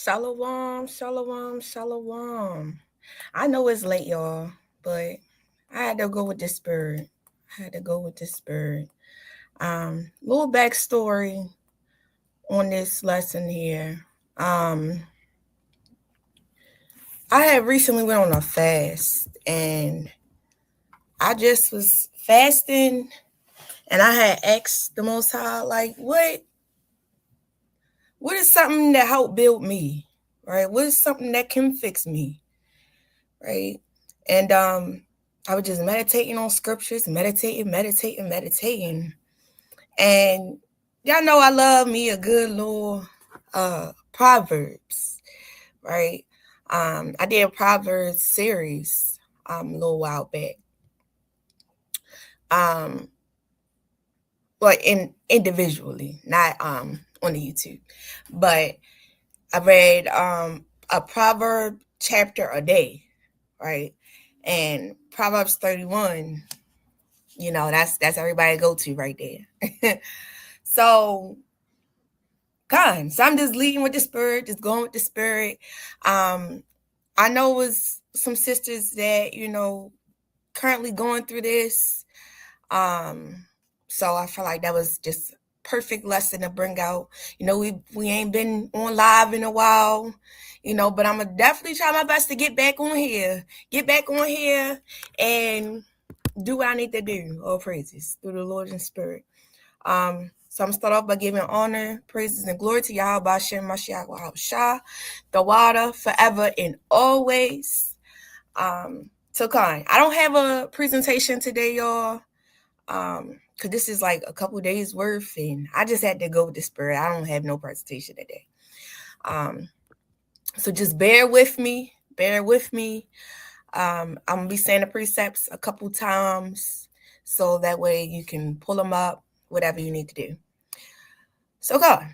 Shalom, shalom, shalom. I know it's late, y'all, but I had to go with the spirit. I had to go with the spirit. Little backstory on this lesson here. Um, I had recently went on a fast, and I just was fasting, and I had asked the Most High, like, what is something that helped build me, right? What is something that can fix me, right? And I was just meditating on scriptures, meditating. And y'all know I love me a good little Proverbs, right? I did a Proverbs series a little while back. But individually, not on the YouTube. But I read a proverb chapter a day, right? And Proverbs 31, that's everybody go to right there. So I'm just leading with the spirit, just going with the spirit. I know it was some sisters that, currently going through this. So I feel like that was just perfect lesson to bring out. We ain't been on live in a while, but I'm gonna definitely try my best to get back on here and do what I need to do. All praises through the Lord and Spirit. So I'm gonna start off by giving honor, praises, and glory to Yahweh Hashem Mashiach Shah, the water forever and always. So kind. I don't have a presentation today, y'all. Cause this is like a couple days worth, and I just had to go with the spirit. I don't have no presentation today. So just bear with me. I'm gonna be saying the precepts a couple times, so that way you can pull them up, whatever you need to do. So God,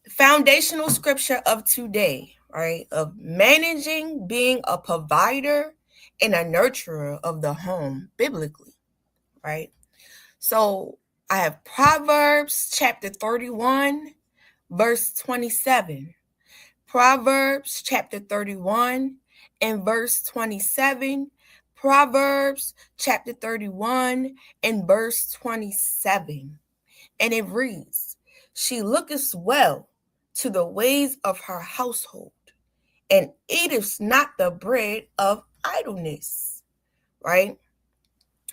foundational scripture of today, right? Of managing being a provider and a nurturer of the home biblically, right? So I have Proverbs chapter 31, verse 27. Proverbs chapter 31 and verse 27. Proverbs chapter 31 and verse 27. And it reads, "She looketh well to the ways of her household, and eateth not the bread of idleness." Right?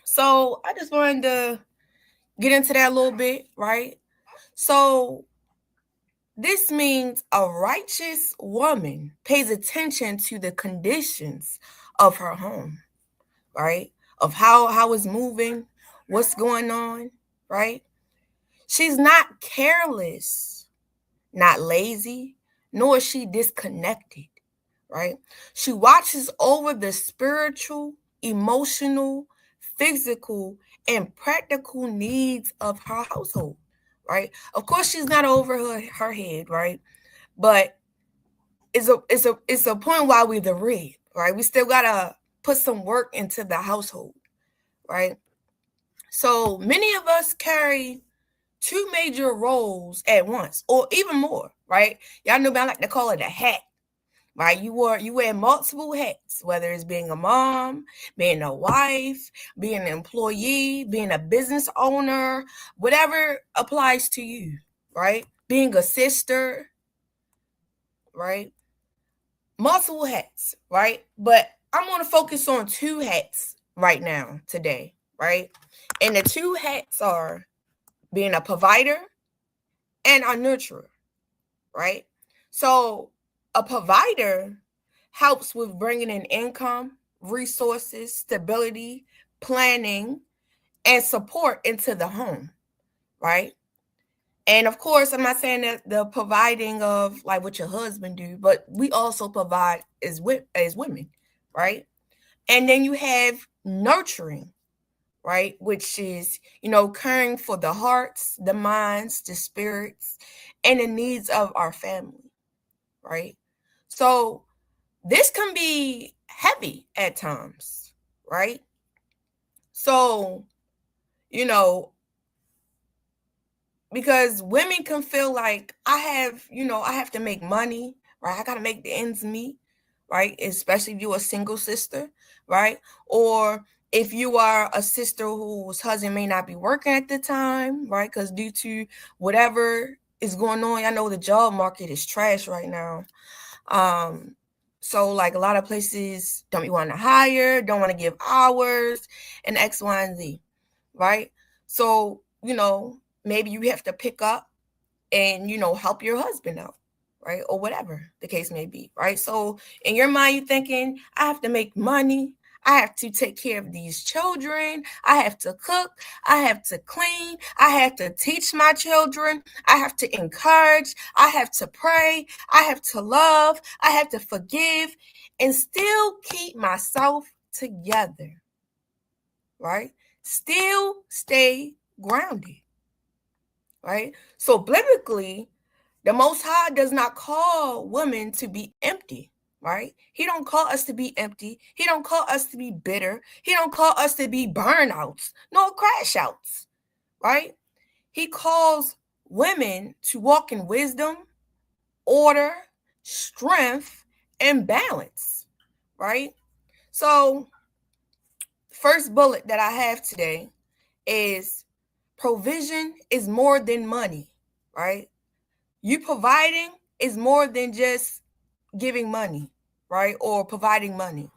So I just wanted to get into that a little bit, right? So this means a righteous woman pays attention to the conditions of her home, right? Of how it's moving, what's going on, right? She's not careless, not lazy, nor is she disconnected, right? She watches over the spiritual, emotional, physical, and practical needs of her household, right? Of course, she's not over her head, right? But it's a point why we the read, right? We still gotta put some work into the household, right? So many of us carry two major roles at once, or even more, right? Y'all know I like to call it a hat, right? You wear multiple hats, whether it's being a mom, being a wife, being an employee, being a business owner, whatever applies to you, right? Being a sister, right? Multiple hats, right? But I'm going to focus on two hats right now today, right? And the two hats are being a provider and a nurturer, right? So a provider helps with bringing in income, resources, stability, planning, and support into the home, right? And of course, I'm not saying that the providing of like what your husband do, but we also provide as women, right? And then you have nurturing, right? Which is, caring for the hearts, the minds, the spirits, and the needs of our family, right? So this can be heavy at times, right? So, because women can feel like I have to make money, right? I got to make the ends meet, right? Especially if you're a single sister, right? Or if you are a sister whose husband may not be working at the time, right? Because due to whatever is going on, I know the job market is trash right now. So like a lot of places don't want to hire, don't want to give hours, and X, Y, and Z, right? So, maybe you have to pick up and, help your husband out, right? Or whatever the case may be, right? So in your mind, you're thinking, I have to make money. I have to take care of these children. I have to cook. I have to clean. I have to teach my children. I have to encourage. I have to pray. I have to love. I have to forgive and still keep myself together, right? Still stay grounded, right? So biblically, the Most High does not call women to be empty, right? He don't call us to be empty. He don't call us to be bitter. He don't call us to be burnouts, no crash outs, right? He calls women to walk in wisdom, order, strength, and balance, right? So, first bullet that I have today is provision is more than money, right? You providing is more than just giving money, right? Or providing money.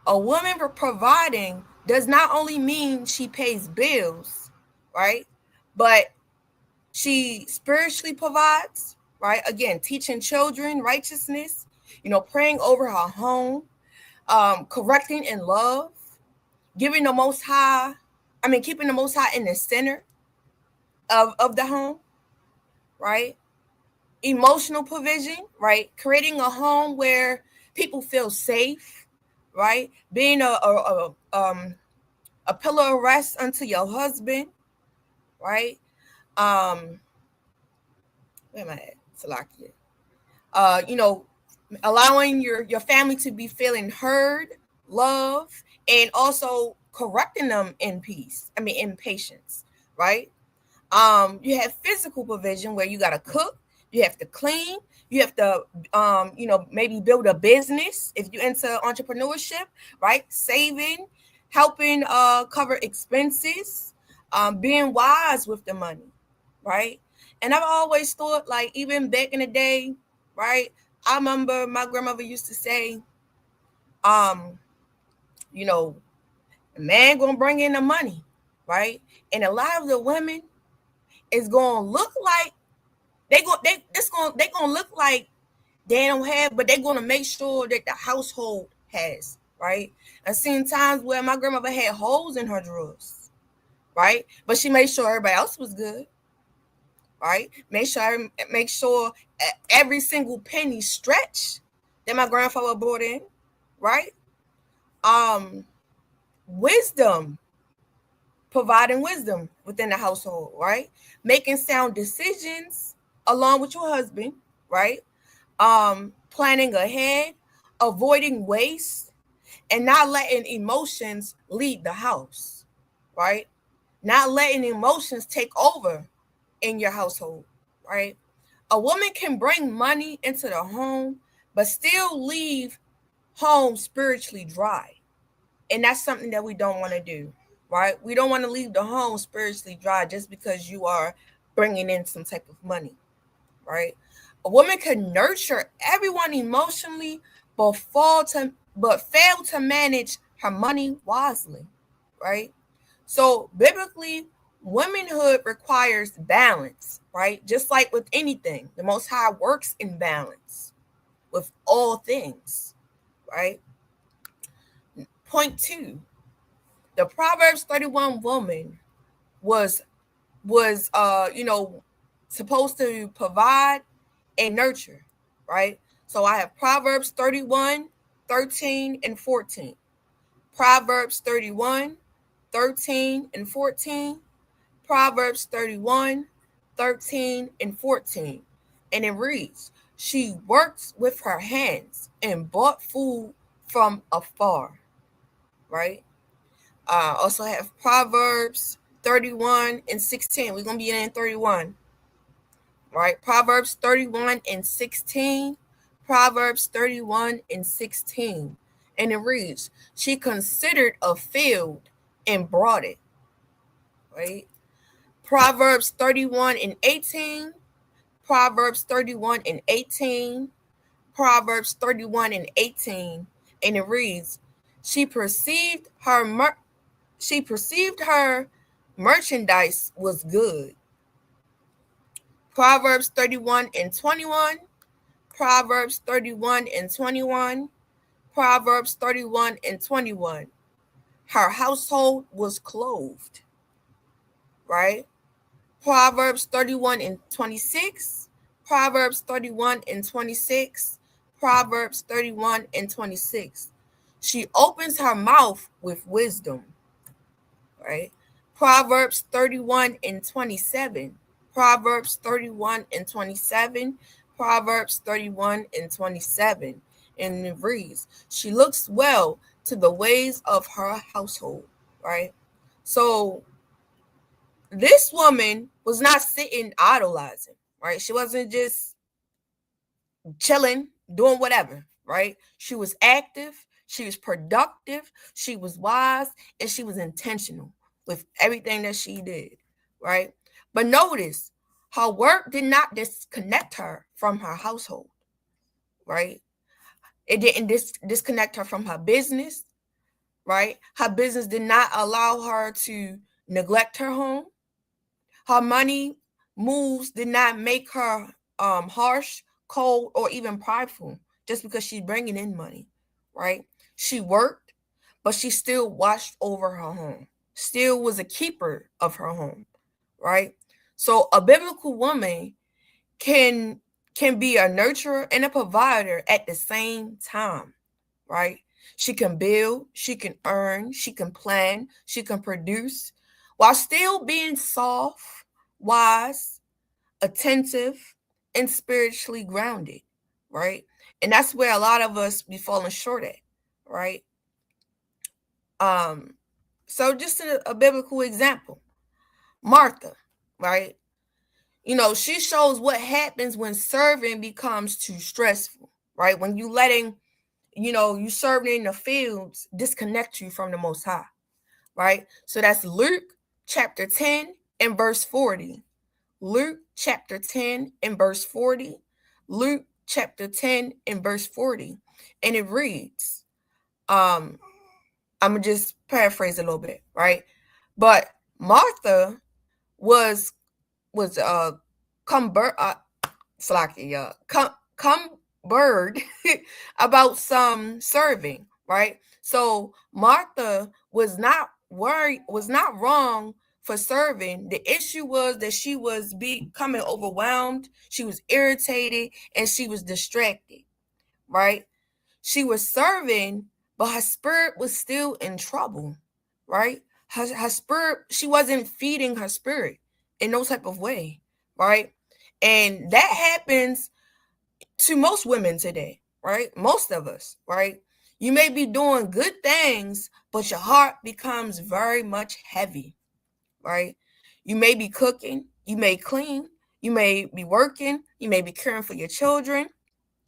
A woman providing does not only mean she pays bills, right? But she spiritually provides, right? Again, teaching children righteousness, praying over her home, correcting in love, keeping the Most High in the center of the home, right? Emotional provision, right? Creating a home where people feel safe, right? Being a pillar of rest unto your husband, right? Where am I at? Salakia. Allowing your family to be feeling heard, loved, and also correcting them in patience, right? You have physical provision where you got to cook, you have to clean, you have to, maybe build a business if you're into entrepreneurship, right? Saving, helping cover expenses, being wise with the money, right? And I've always thought, like, even back in the day, right? I remember my grandmother used to say, the man gonna bring in the money, right? And a lot of the women is gonna look like they gonna look like they don't have, but they're gonna make sure that the household has, right? I've seen times where my grandmother had holes in her drawers, right? But she made sure everybody else was good, right? Make sure every single penny stretch that my grandfather brought in, right? Wisdom, providing wisdom within the household, right? Making sound decisions along with your husband, right? Planning ahead, avoiding waste, and not letting emotions lead the house, right? Not letting emotions take over in your household, right? A woman can bring money into the home, but still leave home spiritually dry. And that's something that we don't want to do, right? We don't want to leave the home spiritually dry just because you are bringing in some type of money, right? A woman can nurture everyone emotionally, but fail to manage her money wisely, right? So biblically, womanhood requires balance, right? Just like with anything, the Most High works in balance with all things, right? Point 2, the Proverbs 31 woman was supposed to provide and nurture, right? So I have Proverbs 31, 13, and 14. Proverbs 31, 13, and 14. Proverbs 31, 13, and 14. And it reads, she works with her hands and bought food from afar, right? Also have Proverbs 31 and 16. We're going to be in 31, right? Proverbs 31 and 16. Proverbs 31:16. And it reads, she considered a field and brought it. Right? Proverbs 31:18. Proverbs 31:18. Proverbs 31:18. And it reads, she perceived her merchandise was good. Proverbs 31:21. Proverbs 31:21. Proverbs 31:21. Her household was clothed. Right? Proverbs 31:26. Proverbs 31:26. Proverbs 31:26. She opens her mouth with wisdom. Right? Proverbs 31:27. Proverbs 31:27. Proverbs 31:27. And it reads, she looks well to the ways of her household. Right? So this woman was not sitting idolizing, right? She wasn't just chilling, doing whatever, right? She was active, she was productive, she was wise, and she was intentional with everything that she did, right? But notice, her work did not disconnect her from her household, right? It didn't disconnect her from her business, right? Her business did not allow her to neglect her home. Her money moves did not make her harsh, cold, or even prideful just because she's bringing in money, right? She worked, but she still watched over her home, still was a keeper of her home, right? So a biblical woman can be a nurturer and a provider at the same time, right? She can build, she can earn, she can plan, she can produce while still being soft, wise, attentive, and spiritually grounded, right? And that's where a lot of us be falling short at, right? So just a biblical example, Martha, right? You know, she shows what happens when serving becomes too stressful, right? When you letting, you serving in the fields disconnect you from the Most High, right? So that's Luke chapter 10 and verse 40. Luke chapter 10 and verse 40. Luke chapter 10 and verse 40. And it reads, I'm gonna just paraphrase a little bit, right? But Martha was cumbered about some serving, right? So Martha was not wrong for serving. The issue was that she was becoming overwhelmed, she was irritated, and she was distracted, right? She was serving, but her spirit was still in trouble, right? Her spirit, she wasn't feeding her spirit in no type of way, right? And that happens to most women today, right? Most of us, right? You may be doing good things, but your heart becomes very much heavy, right? You may be cooking, you may clean, you may be working, you may be caring for your children,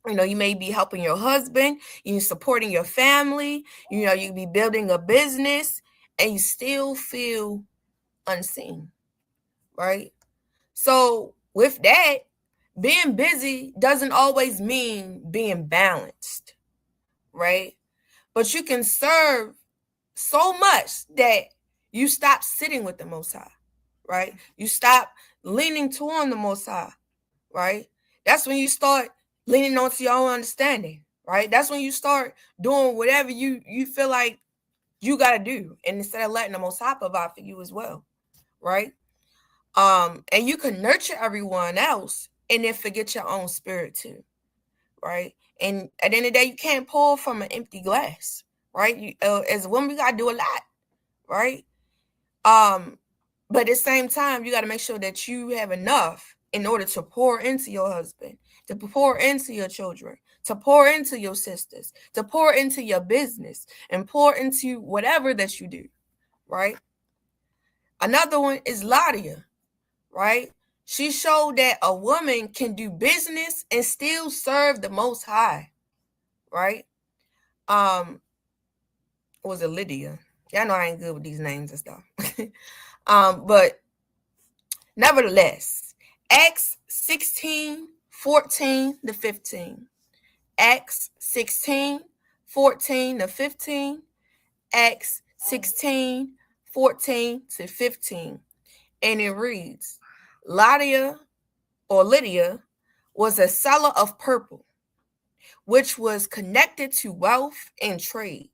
you may be helping your husband, you supporting your family, you could be building a business, and you still feel unseen, right? So with that, being busy doesn't always mean being balanced, right? But you can serve so much that you stop sitting with the Most High, right? You stop leaning toward the Most High, right? That's when you start leaning onto your own understanding, right? That's when you start doing whatever you feel like you got to do, and instead of letting the Most High provide for you as well, right? And you can nurture everyone else and then forget your own spirit too, right? And at the end of the day, you can't pour from an empty glass, right? You, as a woman, you gotta do a lot, right? But at the same time, you got to make sure that you have enough in order to pour into your husband, to pour into your children, to pour into your sisters, to pour into your business, and pour into whatever that you do, right? Another one is Ladia, right? She showed that a woman can do business and still serve the Most High, right? Was it Lydia? Y'all know I ain't good with these names and stuff. But nevertheless, Acts 16:14-15. Acts 16:14-15. Acts 16:14-15. And it reads, Lydia was a seller of purple, which was connected to wealth and trade.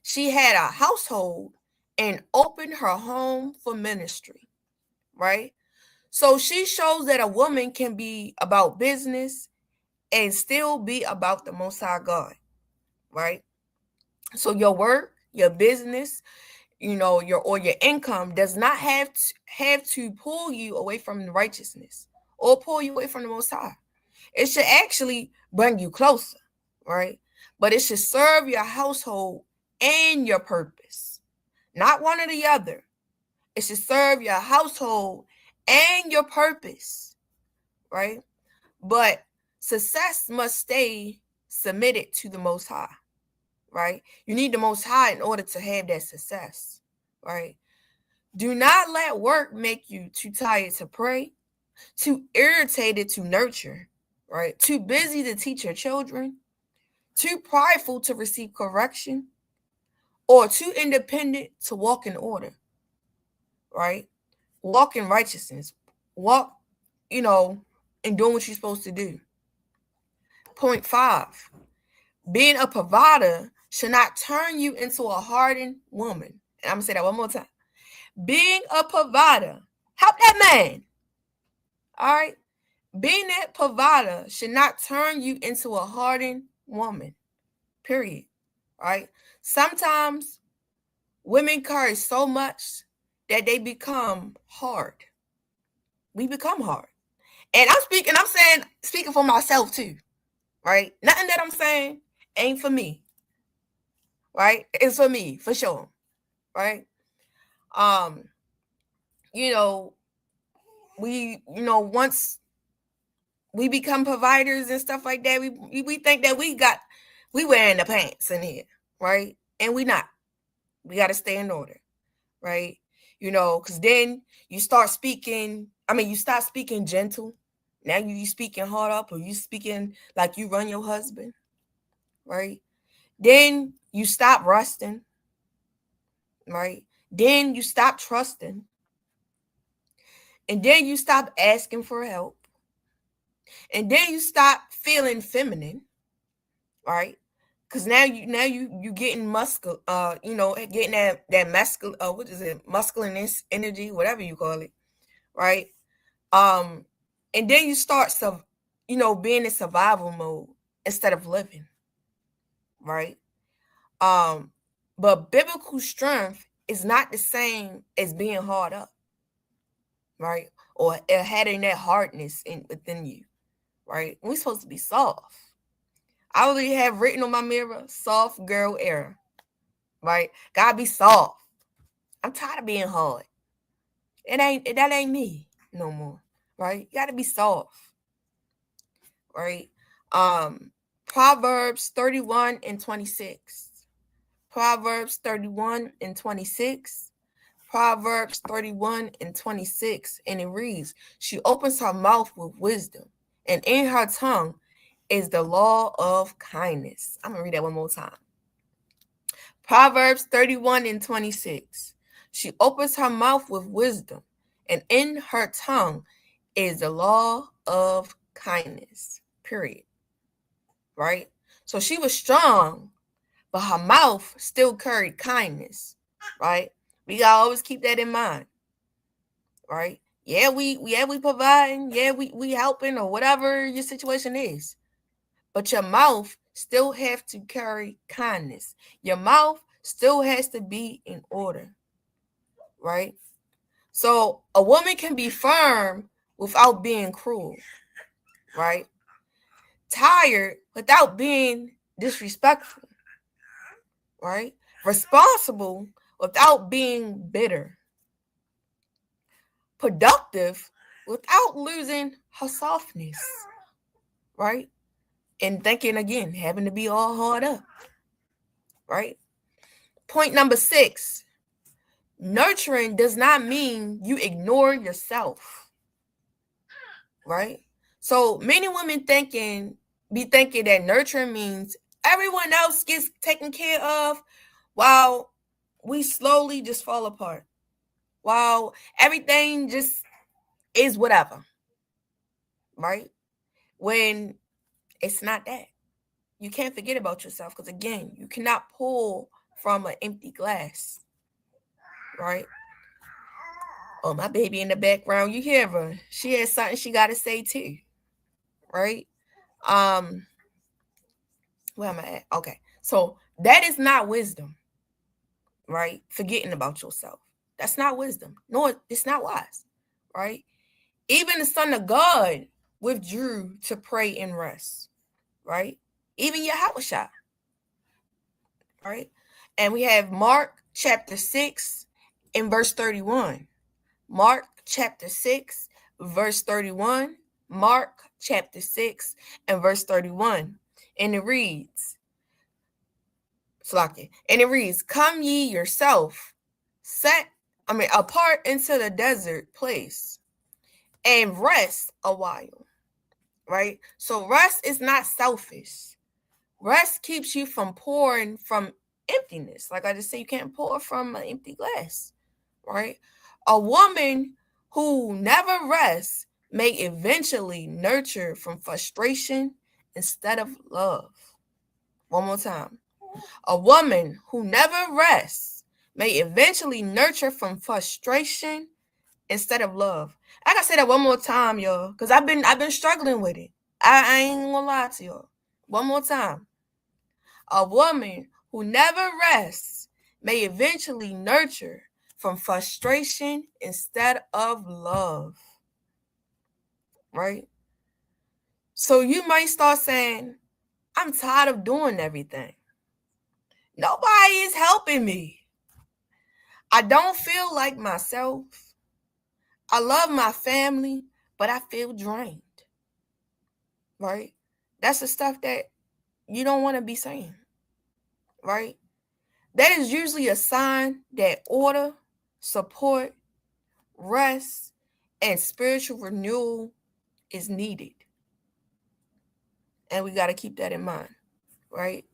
She had a household and opened her home for ministry, right? So she shows that a woman can be about business and still be about the Most High God, right? So your work, your business, your income does not have to pull you away from the righteousness or pull you away from the Most High. It should actually bring you closer, right? But it should serve your household and your purpose, not one or the other. It should serve your household and your purpose, right? But success must stay submitted to the Most High, right? You need the Most High in order to have that success, right? Do not let work make you too tired to pray, too irritated to nurture, right? Too busy to teach your children, too prideful to receive correction, or too independent to walk in order, right? Walk in righteousness. Walk, and doing what you're supposed to do. Point 5, being a provider should not turn you into a hardened woman. And I'm going to say that one more time. Being a provider, help that man. All right? Being that provider should not turn you into a hardened woman. Period. All right? Sometimes women carry so much that they become hard. We become hard. And I'm speaking for myself too. Right? Nothing that I'm saying ain't for me. Right? It's for me, for sure. Right? Once we become providers and stuff like that, we think that we wearing the pants in here, right? And we not. We got to stay in order, right? Because then you start speaking gentle. Now you speaking hard up, or you speaking like you run your husband, right? Then you stop rusting, right? Then you stop trusting. And then you stop asking for help. And then you stop feeling feminine, right? Because now you getting muscle, getting that masculine, masculine energy, whatever you call it, right? And then you start being in survival mode instead of living, right? But biblical strength is not the same as being hard up, right? Or having that hardness within you, right? We're supposed to be soft. I already have written on my mirror, soft girl era, right? Gotta be soft. I'm tired of being hard. That ain't me no more, right? You gotta be soft, right? Proverbs 31:26. Proverbs 31:26. Proverbs 31:26. And it reads, she opens her mouth with wisdom, and in her tongue is the law of kindness. I'm going to read that one more time. Proverbs 31:26. She opens her mouth with wisdom, and in her tongue is the law of kindness. Period. Right? So she was strong, but her mouth still carried kindness. Right? We gotta always keep that in mind. Right? Yeah, we providing, yeah, we helping, or whatever your situation is. But your mouth still have to carry kindness. Your mouth still has to be in order, right? So a woman can be firm without being cruel, right? Tired without being disrespectful, right? Responsible without being bitter. Productive without losing her softness, right? And thinking again, having to be all hard up, right? Point number 6, nurturing does not mean you ignore yourself, right? So many women be thinking that nurturing means everyone else gets taken care of while we slowly just fall apart, while everything just is whatever, right? When it's not that. You can't forget about yourself because, again, you cannot pull from an empty glass, right? Oh, my baby in the background, you hear her. She has something she got to say too, right? Where am I at? Okay. So that is not wisdom, right? Forgetting about yourself. That's not wisdom. No, it's not wise, right? Even the Son of God withdrew to pray and rest, right? Even Yahushua, right? And we have Mark chapter 6 and verse 31. Mark chapter 6, verse 31. Mark chapter 6 and verse 31. And it reads, come ye yourself, apart into the desert place and rest a while, right? So rest is not selfish. Rest keeps you from pouring from emptiness. Like I just said, you can't pour from an empty glass, right? A woman who never rests may eventually nurture from frustration instead of love. One more time. A woman who never rests may eventually nurture from frustration instead of love. I gotta say that one more time, y'all, because I've been struggling with it. I ain't gonna lie to y'all. One more time. A woman who never rests may eventually nurture from frustration instead of love, right? So you might start saying, I'm tired of doing everything. Nobody is helping me. I don't feel like myself. I love my family, but I feel drained, right? That's the stuff that you don't want to be saying, right? That is usually a sign that order, support, rest, and spiritual renewal is needed. And we got to keep that in mind, right?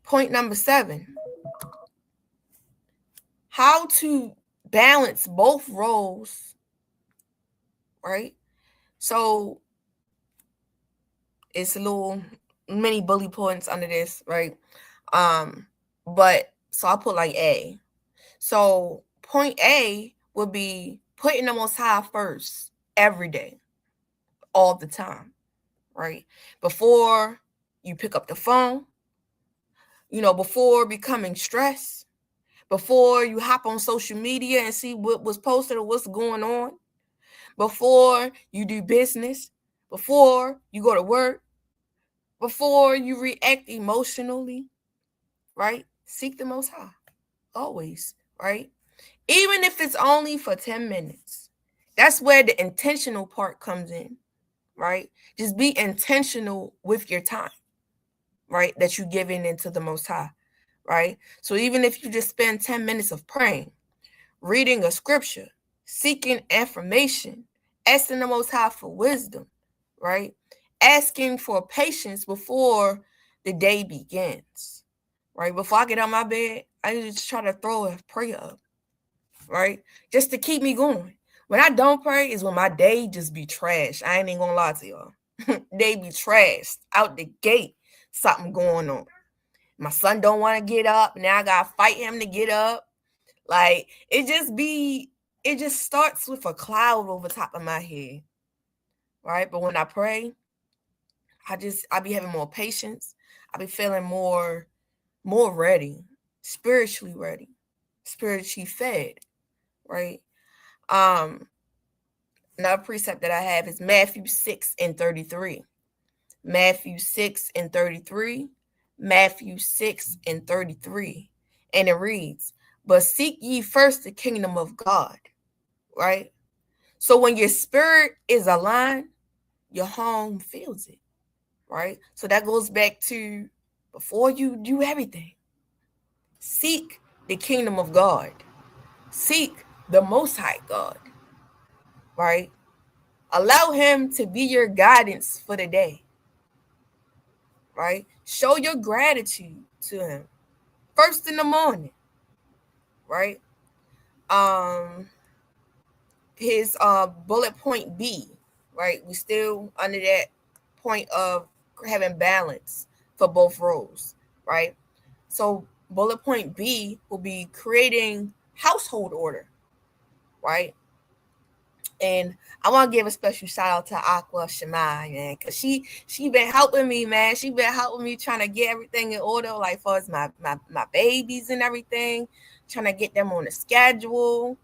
Point number 7, how to balance both roles, right? So it's a little many bullet points under this, right? But so I'll put like A. So point A would be putting the Most High first every day, all the time, right? Before you pick up the phone, before becoming stressed, before you hop on social media and see what was posted or what's going on, before you do business, before you go to work, before you react emotionally, right? Seek the Most High, always, right? Even if it's only for 10 minutes. That's where the intentional part comes in, right? Just be intentional with your time, right? That you're giving into the Most High, right? So even if you just spend 10 minutes of praying, reading a scripture, seeking information, asking the Most High for wisdom, right? Asking for patience before the day begins, right? Before I get out of my bed, I just try to throw a prayer up, right? Just to keep me going. When I don't pray is when my day just be trash. I ain't even gonna lie to y'all. They be trashed out the gate. Something going on. My son don't want to get up. Now I gotta fight him to get up. Like it just starts with a cloud over top of my head. Right? But when I pray, I be having more patience. I be feeling more ready, spiritually ready, spiritually fed, right? Another precept that I have is Matthew 6 and 33. Matthew 6 and 33. Matthew 6 and 33. And it reads, but seek ye first the kingdom of God, right? So when your spirit is aligned, your home feels it, right? So that goes back to before you do everything, seek the kingdom of God, seek the Most High God, right? Allow Him to be your guidance for the day, right? Show your gratitude to Him first in the morning, right? His bullet point B, right? We still under that point of having balance for both roles, right? So bullet point B will be creating household order, right? And I want to give a special shout out to Aqua Shemai, man, because she been helping me, man. She been helping me trying to get everything in order, like for as my babies and everything, trying to get them on the schedule.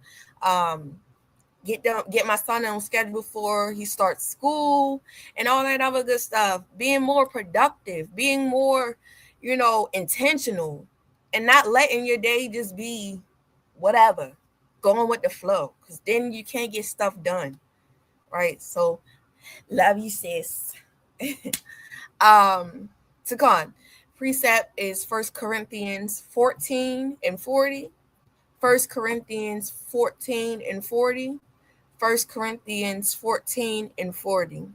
Get my son on schedule before he starts school and all that other good stuff. Being more productive, being more, intentional, and not letting your day just be whatever, going with the flow, because then you can't get stuff done, right? So love you, sis. Takan, precept is 1 Corinthians 14 and 40. 1 Corinthians 14 and 40. 1 Corinthians 14 and 40.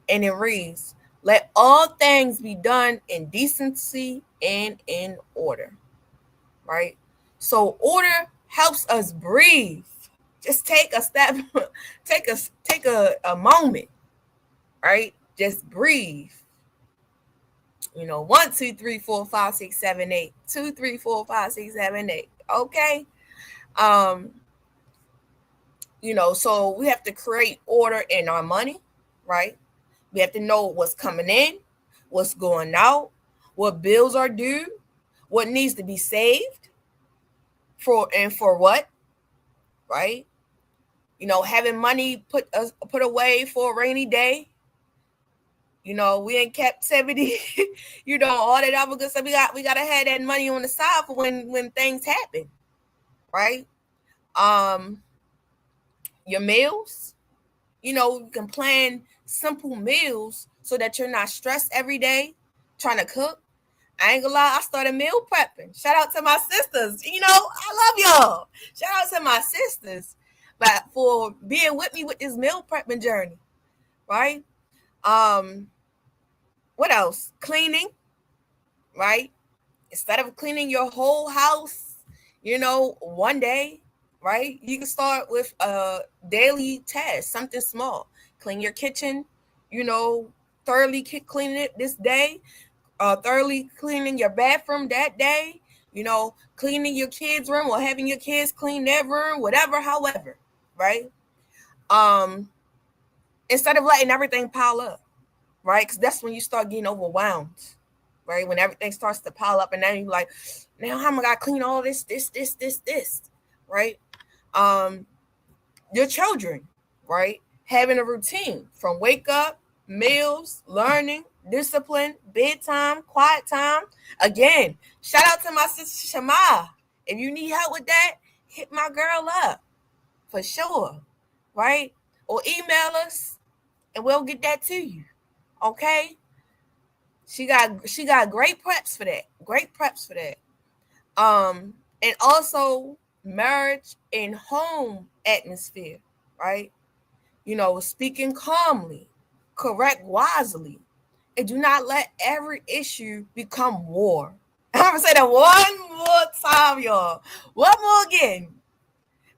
And it reads, let all things be done in decency and in order. Right? So order helps us breathe. Just take a step, take a moment, right? Just breathe. 1, 2, 3, 4, 5, 6, 7, 8. 2, 3, 4, 5, 6, 7, 8. Okay. So we have to create order in our money, right? We have to know what's coming in, what's going out, what bills are due, what needs to be saved for what, right? Having money put away for a rainy day. We in captivity, all that other good stuff. We gotta have that money on the side for when things happen, right? Your meals, you can plan simple meals so that you're not stressed every day trying to cook. I ain't gonna lie, I started meal prepping. Shout out to my sisters. I love y'all. Shout out to my sisters, but for being with me with this meal prepping journey, right? What else? Cleaning, right? Instead of cleaning your whole house, one day, right? You can start with a daily task, something small. Clean your kitchen, thoroughly cleaning it this day, thoroughly cleaning your bathroom that day, cleaning your kids' room or having your kids clean their room, whatever, however, right? Instead of letting everything pile up, right? Because that's when you start getting overwhelmed, right? When everything starts to pile up and then you're like, now how am I gonna clean all this, right? Your children, right? Having a routine from wake up, meals, learning, discipline, bedtime, quiet time. Again, shout out to my sister Shema. If you need help with that, hit my girl up for sure, right? Or email us and we'll get that to you. Okay? She got great preps for that. Great preps for that. And also marriage and home atmosphere, right? Speaking calmly, correct wisely, and do not let every issue become war. I'm gonna say that one more time, y'all. One more again,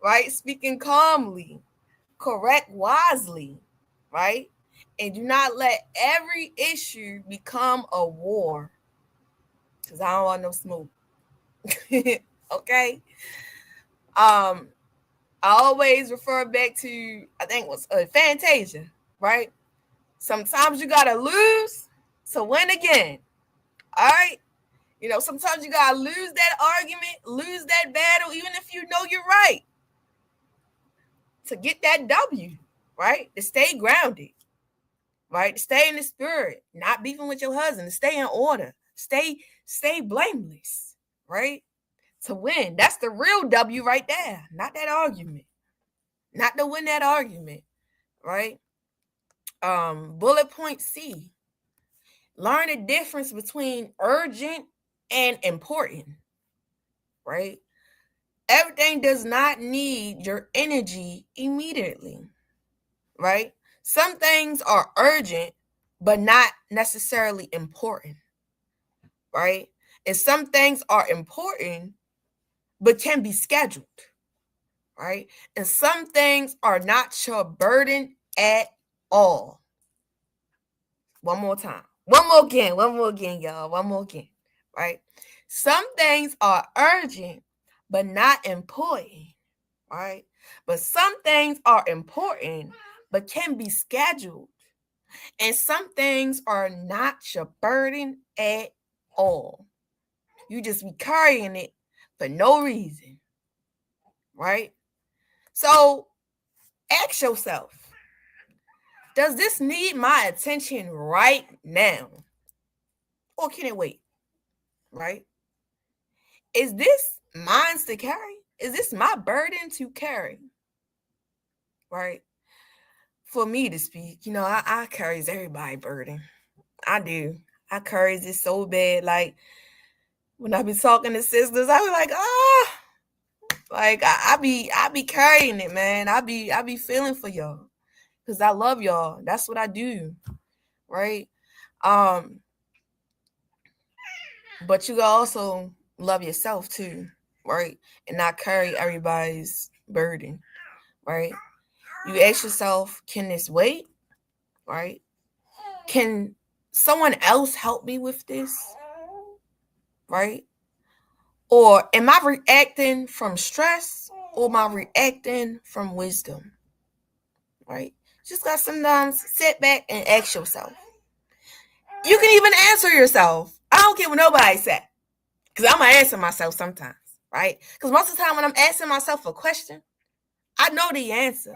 right? Speaking calmly, correct wisely, right? And do not let every issue become a war. Because I don't want no smoke. Okay? I always refer back to, I think it was Fantasia, right? Sometimes you gotta lose to win again. All right? Sometimes you gotta lose that argument, lose that battle, even if you know you're right, to get that W, right? To stay grounded, right? To stay in the spirit, not beefing with your husband, to stay in order, stay blameless, right? To win. That's the real W right there, not that argument. not to win that argument, right? Bullet point C, learn the difference between urgent and important, right? Everything does not need your energy immediately, right? Some things are urgent, but not necessarily important, right? And some things are important, but can be scheduled, right? And some things are not your burden at all. One more time. One more again, y'all. One more again, right? Some things are urgent, but not important, right? But some things are important, but can be scheduled. And some things are not your burden at all. You just be carrying it for no reason, right? So ask yourself, does this need my attention right now? Or can it wait, right? Is this mine to carry? Is this my burden to carry, right? For me to speak, I carries everybody's burden. I do. I carries it so bad. Like, when I be talking to sisters, I be like, like I be carrying it, man. I be feeling for y'all because I love y'all. That's what I do, right? But you can also love yourself too, right? And not carry everybody's burden, right? You ask yourself, can this wait, right? Can someone else help me with this, right? Or am I reacting from stress or am I reacting from wisdom, right? Just got sometimes sit back and ask yourself. You can even answer yourself. I don't care what nobody said, because I'm going to answer myself sometimes, right? Because most of the time when I'm asking myself a question, I know the answer.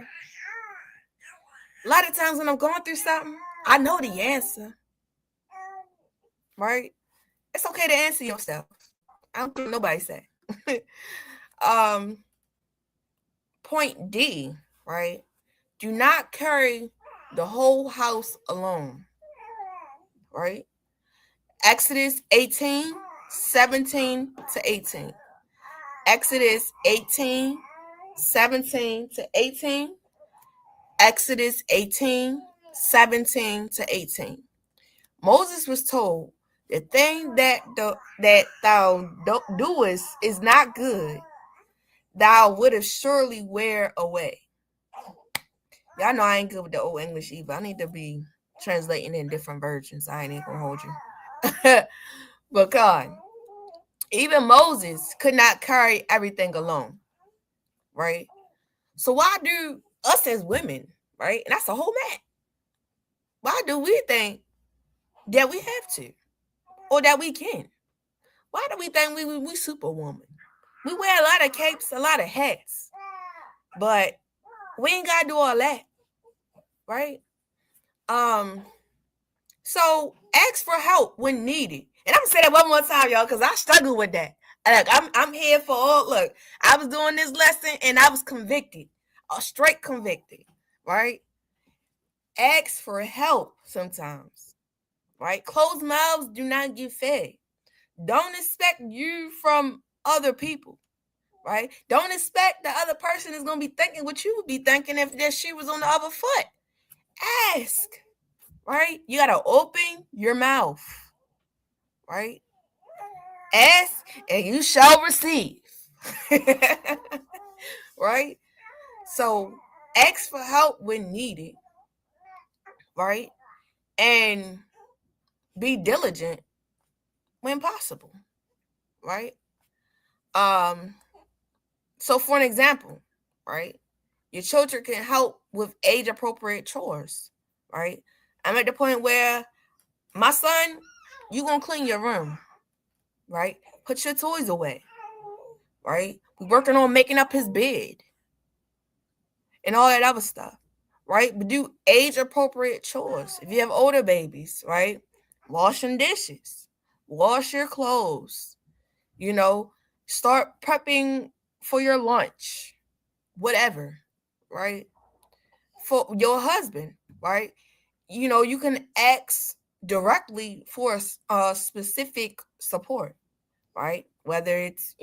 A lot of times when I'm going through something, I know the answer, right? It's okay to answer yourself. I don't care what nobody said. Point D, right? Do not carry the whole house alone, right? Exodus 18, 17 to 18. Exodus 18, 17 to 18. Exodus 18, 17 to 18. Moses was told, the thing that thou doest is not good. Thou wouldst surely wear away. Y'all know I ain't good with the old English either. I need to be translating in different versions. I ain't even gonna hold you. But God, even Moses could not carry everything alone, right? So why do us as women, right? And that's a whole man. Why do we think that we have to, or that we can? Why do we think we superwoman? We wear a lot of capes, a lot of hats, but we ain't gotta do all that, right? So ask for help when needed. And I'm gonna say that one more time, y'all, because I struggle with that. Like I'm here for all. Look, I was doing this lesson and I was convicted, straight convicted, right? Ask for help sometimes, right? Closed mouths do not get fed. Don't expect you from other people, right? Don't expect the other person is gonna be thinking what you would be thinking if their shoe was on the other foot. Ask, right? You gotta open your mouth, right? Ask and you shall receive. Right? So ask for help when needed, right? And be diligent when possible, right? So for an example, right? Your children can help with age appropriate chores, right? I'm at the point where my son, you gonna clean your room, right? Put your toys away, right? We're working on making up his bed and all that other stuff, right? But do age appropriate chores. If you have older babies, right? Washing dishes, wash your clothes, start prepping for your lunch, whatever, right? For your husband, right? You can ask directly for a specific support, right? Whether it's,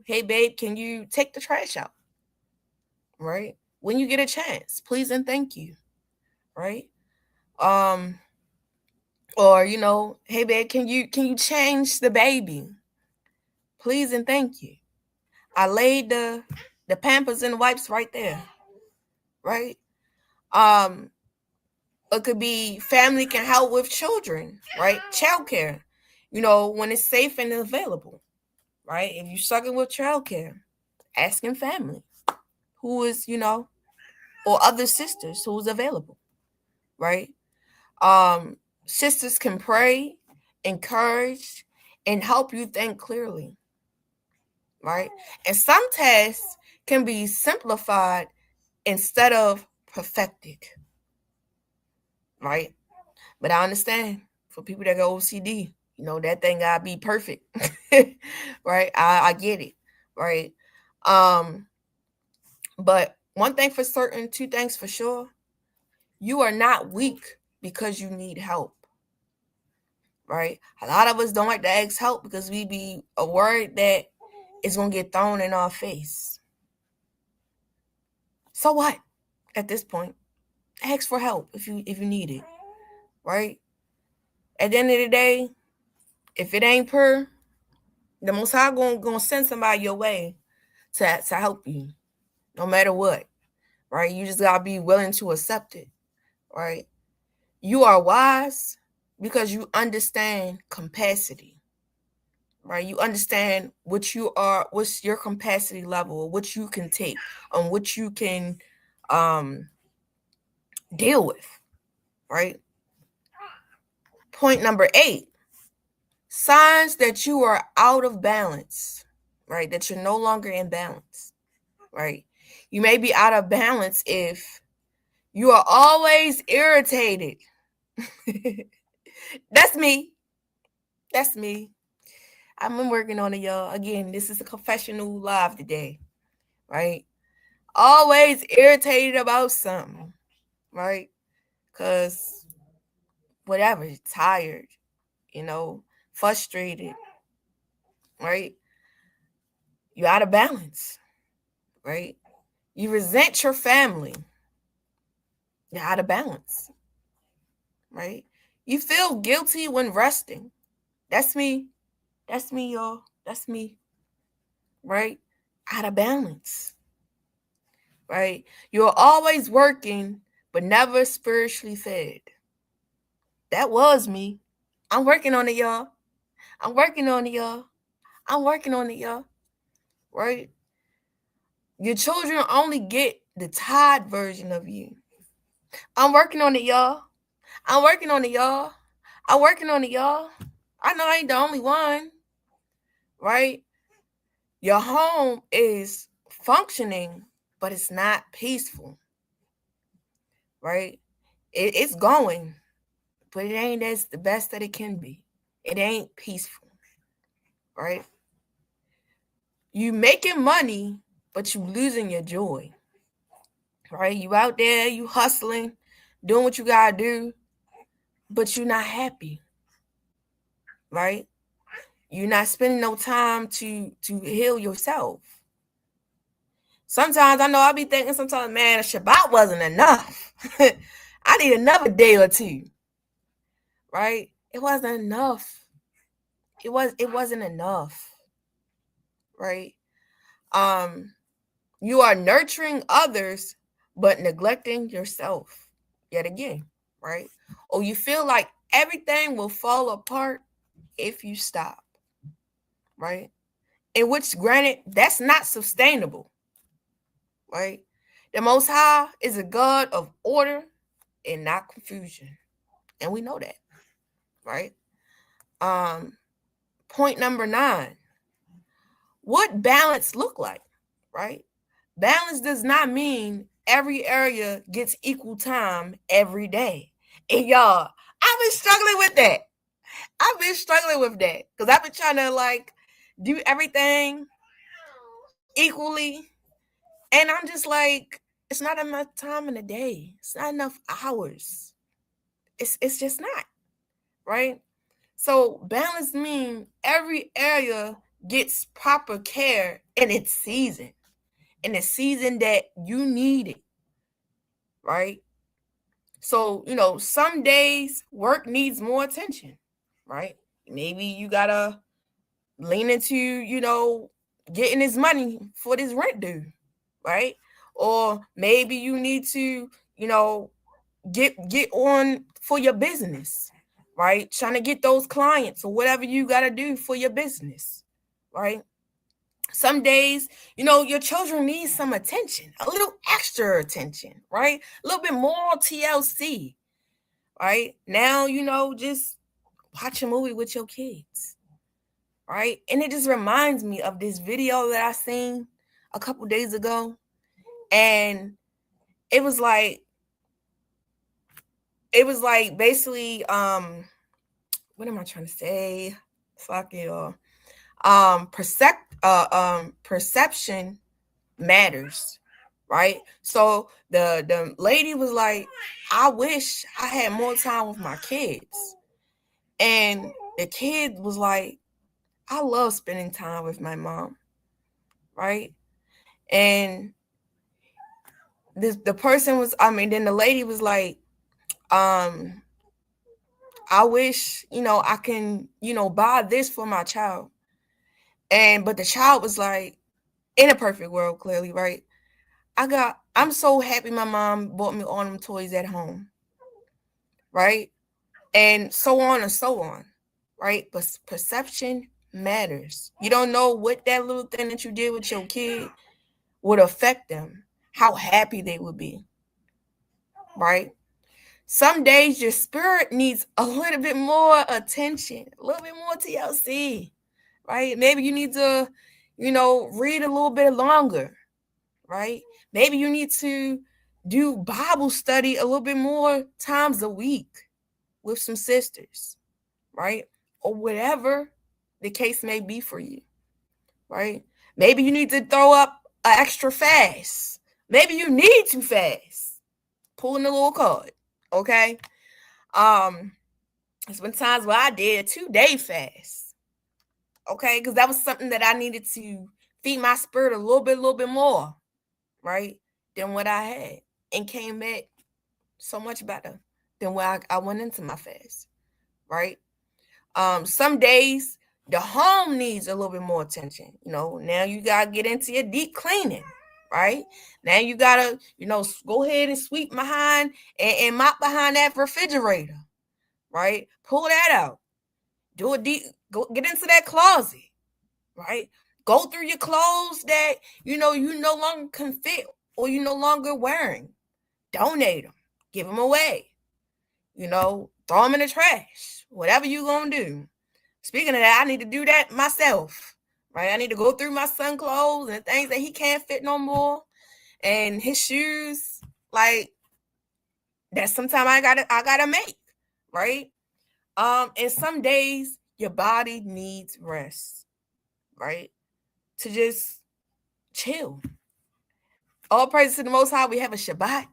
hey babe, can you take the trash out? Right? When you get a chance, please and thank you, right? Um, or hey babe, can you change the baby? Please and thank you. I laid the Pampers and wipes right there, right? Um, it could be family can help with children, right? Childcare, when it's safe and available, right? If you're struggling with childcare, asking family who is, or other sisters who's available, right? Sisters can pray, encourage, and help you think clearly, right? And some tasks can be simplified instead of perfected, right? But I understand for people that got OCD, that thing gotta be perfect, right? I get it, right? But one thing for certain, two things for sure, you are not weak because you need help, right? A lot of us don't like to ask help because we be worried that it's gonna get thrown in our face. So what? At this point, ask for help if you need it, right? At the end of the day, if it ain't per, the Most High gonna send somebody your way to help you, no matter what, right? You just gotta be willing to accept it, right? You are wise because you understand capacity, right? You understand what's your capacity level, what you can take, on what you can deal with, right? Point number 8, signs that you are out of balance, right? That you're no longer in balance, right? You may be out of balance if you are always irritated. That's me. That's me. I've been working on it, y'all. Again, this is a confessional live today, right? Always irritated about something, right? Because whatever, tired, frustrated, right? You're out of balance, right? You resent your family. You're out of balance, right? You feel guilty when resting. That's me. That's me, y'all. That's me, right? Out of balance, right? You're always working, but never spiritually fed. That was me. I'm working on it, y'all. I'm working on it, y'all. I'm working on it, y'all. Right? Your children only get the tired version of you. I'm working on it, y'all. I'm working on it, y'all. I'm working on it, y'all. I know I ain't the only one. Right? Your home is functioning, but it's not peaceful. Right? It's going, but it ain't as the best that it can be. It ain't peaceful. Right? You making money, but you losing your joy. Right? You out there, you hustling, doing what you gotta do, but you're not happy. Right? You're not spending no time to heal yourself. Sometimes I know I'll be thinking sometimes, man, a Shabbat wasn't enough. I need another day or two. Right? It wasn't enough. It wasn't enough. Right? You are nurturing others but neglecting yourself yet again, right? Or you feel like everything will fall apart if you stop, right? In which, granted, that's not sustainable, right? The Most High is a God of order and not confusion, and we know that, right? Point number 9, what balance look like, right? Balance does not mean every area gets equal time every day. And y'all, I've been struggling with that. Because I've been trying to do everything equally. And I'm just like, It's not enough time in the day. It's not enough hours. It's just not, right? So balance means every area gets proper care in its season, in the season that you need it, right? So, some days work needs more attention, right? Maybe you gotta lean into, getting this money for this rent due, right? Or maybe you need to, get on for your business, right? Trying to get those clients or whatever you gotta do for your business, right? Some days, your children need some attention, a little extra attention, right? A little bit more TLC, right? Now, just watch a movie with your kids, right? And it just reminds me of this video that I seen a couple days ago. And it was like basically, what am I trying to say? Fuck it all. Perception matters, right? So the lady was like, I wish I had more time with my kids. And the kid was like, I love spending time with my mom, right? And the person was, then the lady was like, I wish, I can, buy this for my child. But the child was like, in a perfect world, clearly, right? I'm so happy my mom bought me all them toys at home, right? And so on and so on, right? But perception matters. You don't know what that little thing that you did with your kid would affect them, how happy they would be, right? Some days your spirit needs a little bit more attention, a little bit more TLC, right? Maybe you need to, read a little bit longer, right? Maybe you need to do Bible study a little bit more times a week with some sisters, right? Or whatever the case may be for you, right? Maybe you need to throw up an extra fast. Maybe you need to fast. Pulling a little card, okay? There's been times where I did a 2-day fast, okay? Because that was something that I needed to feed my spirit a little bit more, right? Than what I had, and came back so much better than where I went into my fast, right? Some days the home needs a little bit more attention. Now you gotta get into your deep cleaning, right? Now you gotta, go ahead and sweep behind and mop behind that refrigerator, right? Pull that out. Do a deep, go get into that closet, right? Go through your clothes that you no longer can fit or you no longer wearing. Donate them, give them away, throw them in the trash, whatever you gonna do. Speaking of that, I need to do that myself, right? I need to go through my son clothes and things that he can't fit no more, and his shoes, like that's sometimes I gotta make, right? And some days your body needs rest, right? To just chill. All praise to the Most High. We have a Shabbat.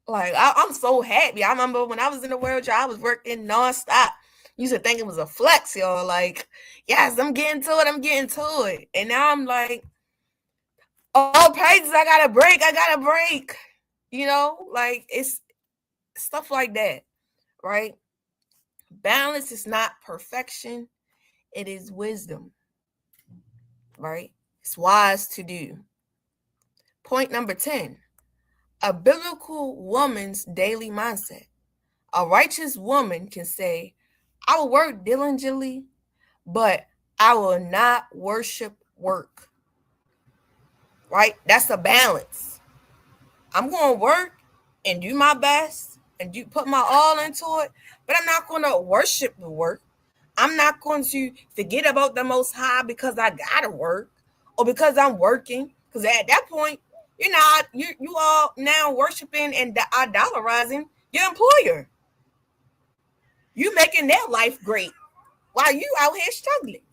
Like I'm so happy. I remember when I was in the world job, I was working nonstop. Used to think it was a flex, y'all. Like, yes, I'm getting to it. And now I'm like, all praises, I got a break. Like it's stuff like that, right? Balance is not perfection. It is wisdom, right? It's wise to do. Point number 10, a biblical woman's daily mindset. A righteous woman can say, I will work diligently, but I will not worship work. Right? That's a balance. I'm going to work and do my best and put my all into it, but I'm not going to worship the work. I'm not going to forget about the Most High because I got to work or because I'm working. Because at that point, you are now worshiping and idolatrizing your employer. You making their life great while you out here struggling.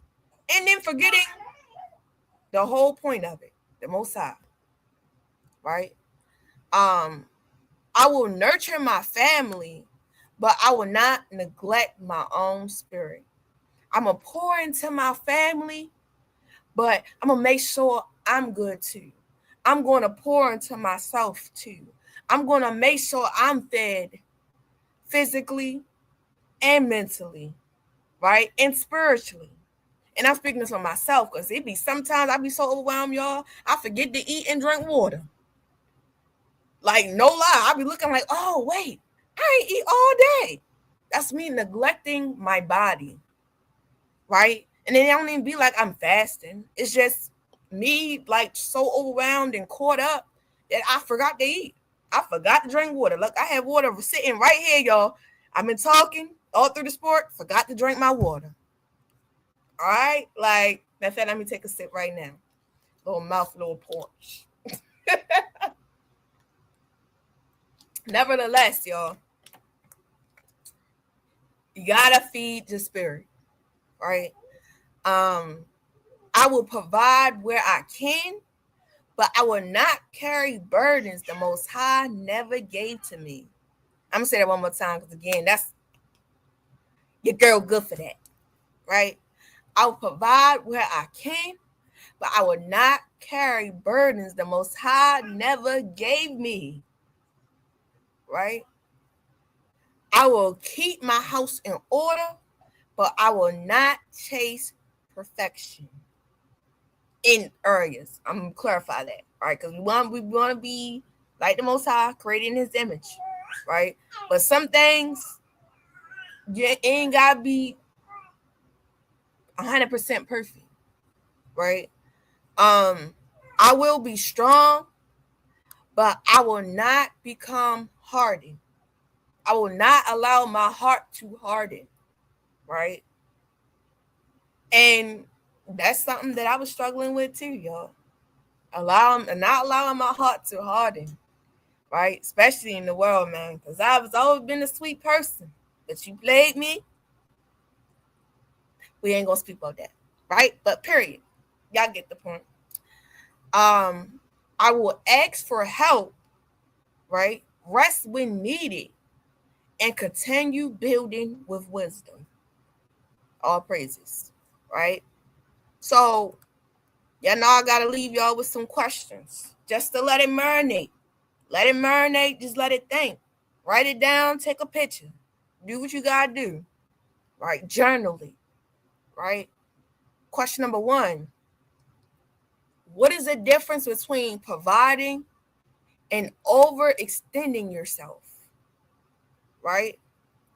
And then forgetting the whole point of it, the Most High, right? I will nurture my family, but I will not neglect my own spirit. I'm going to pour into my family, but I'm going to make sure I'm good too. I'm going to pour into myself too. I'm going to make sure I'm fed physically and mentally, right? And spiritually. And I'm speaking this for myself because it be sometimes I be so overwhelmed, y'all. I forget to eat and drink water. Like, no lie. I be looking like, oh, wait, I ain't eat all day. That's me neglecting my body, right? And then it don't even be like I'm fasting. It's just me like so overwhelmed and caught up that I forgot to eat. I forgot to drink water. Look, I have water sitting right here, y'all. I've been talking all through the sport, forgot to drink my water. All right? Like, in fact, let me take a sip right now. Little mouth, little punch. Nevertheless, y'all, you gotta feed the spirit, right? I will provide where I can, but I will not carry burdens the Most High never gave to me. I'm gonna say that one more time because again, that's your girl good for that, right? I will provide where I can, but I will not carry burdens the Most High never gave me, right? I will keep my house in order, but I will not chase perfection in areas. I'm gonna clarify that, right? Because we want to be like the Most High, created in His image, right? But some things you ain't gotta be 100% perfect, right? I will be strong, but I will not become hardened. I will not allow my heart to harden, right? And that's something that I was struggling with too, y'all. Not allowing my heart to harden, right? Especially in the world, man, because I've always been a sweet person, but you played me. We ain't gonna speak about that, right? But period, y'all get the point. I will ask for help, right? Rest when needed, and continue building with wisdom. All praises, right? So, y'all know I gotta leave y'all with some questions just to let it marinate. Let it marinate, just let it think. Write it down, take a picture. Do what you gotta do, right? Journal it, right? Question number 1. What is the difference between providing and overextending yourself, right?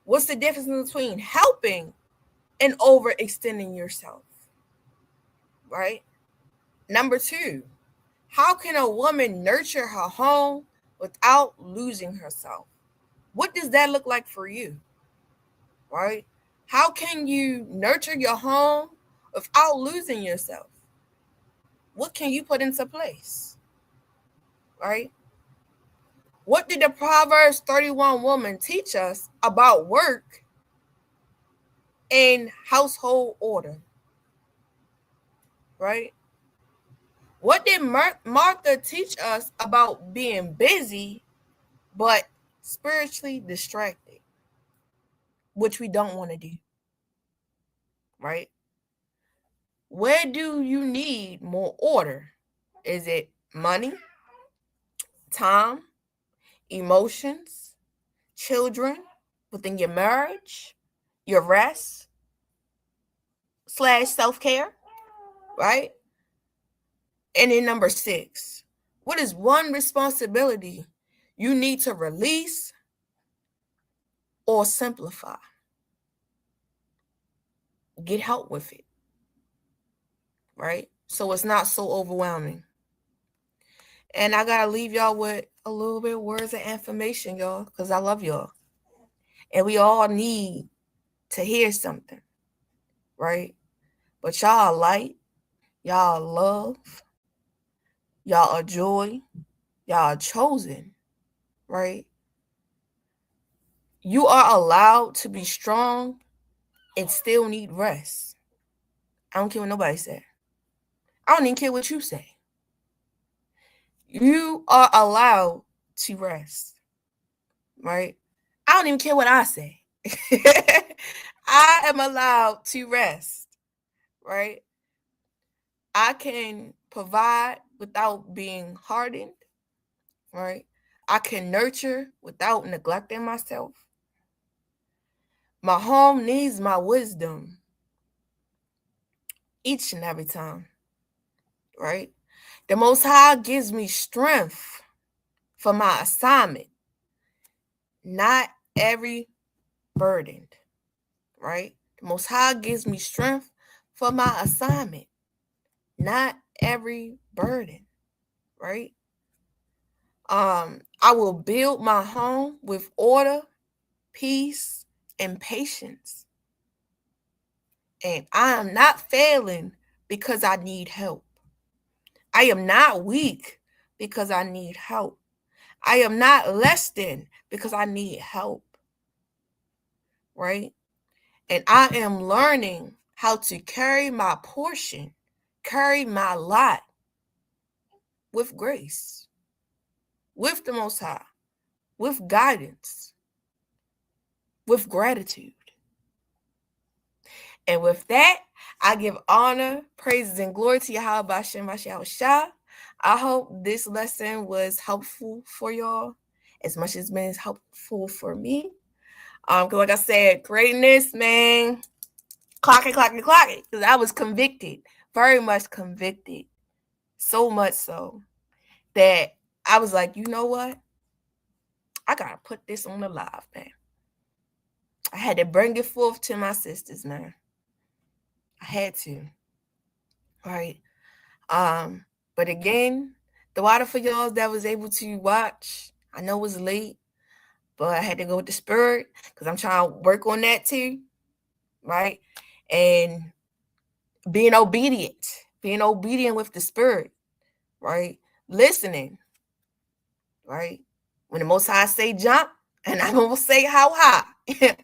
What's the difference between helping and overextending yourself, right? Number 2, how can a woman nurture her home without losing herself? What does that look like for you, right? How can you nurture your home without losing yourself? What can you put into place, right? What did the Proverbs 31 woman teach us about work and household order, right? What did Martha teach us about being busy but spiritually distracted, which we don't want to do, right? Where do you need more order? Is it money, time, emotions, children, within your marriage, your rest / self-care, right? And then number 6, what is one responsibility you need to release or simplify? Get help with it, right? So it's not so overwhelming. And I gotta leave y'all with a little bit of words of affirmation, y'all, because I love y'all. And we all need to hear something, right? But y'all are light, y'all are love, y'all are joy, y'all are chosen, right? You are allowed to be strong and still need rest. I don't care what nobody said. I don't even care what you say. You are allowed to rest, right? I don't even care what I say. I am allowed to rest, right? I can provide without being hardened, right? I can nurture without neglecting myself. My home needs my wisdom each and every time, right? The Most High gives me strength for my assignment, not every burdened, right? The Most High gives me strength for my assignment, not every burden, right? I will build my home with order, peace, and patience. And I am not failing because I need help. I am not weak because I need help. I am not less than because I need help, right? And I am learning how to carry my portion, carry my lot with grace, with the Most High, with guidance, with gratitude. And with that, I give honor, praises, and glory to Yahweh Bashem Mashiach Shah. I hope this lesson was helpful for y'all as much as it's been helpful for me. Because like I said, greatness, man, clock it, because I was convicted, very much convicted, so much so that I was like, you know what? I got to put this on the live, man. I had to bring it forth to my sisters, man. I had to, right? But again, the water for y'all that was able to watch. I know it was late, but I had to go with the spirit because I'm trying to work on that too, right? And being obedient with the spirit, right? Listening, right? When the Most High say jump, and I'm gonna say how high,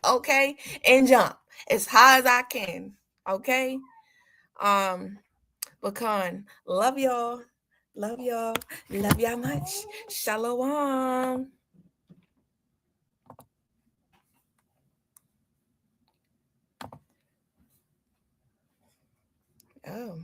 okay? And jump as high as I can, okay? Bakan, love y'all. Love y'all. Love y'all much. Shalom. Oh.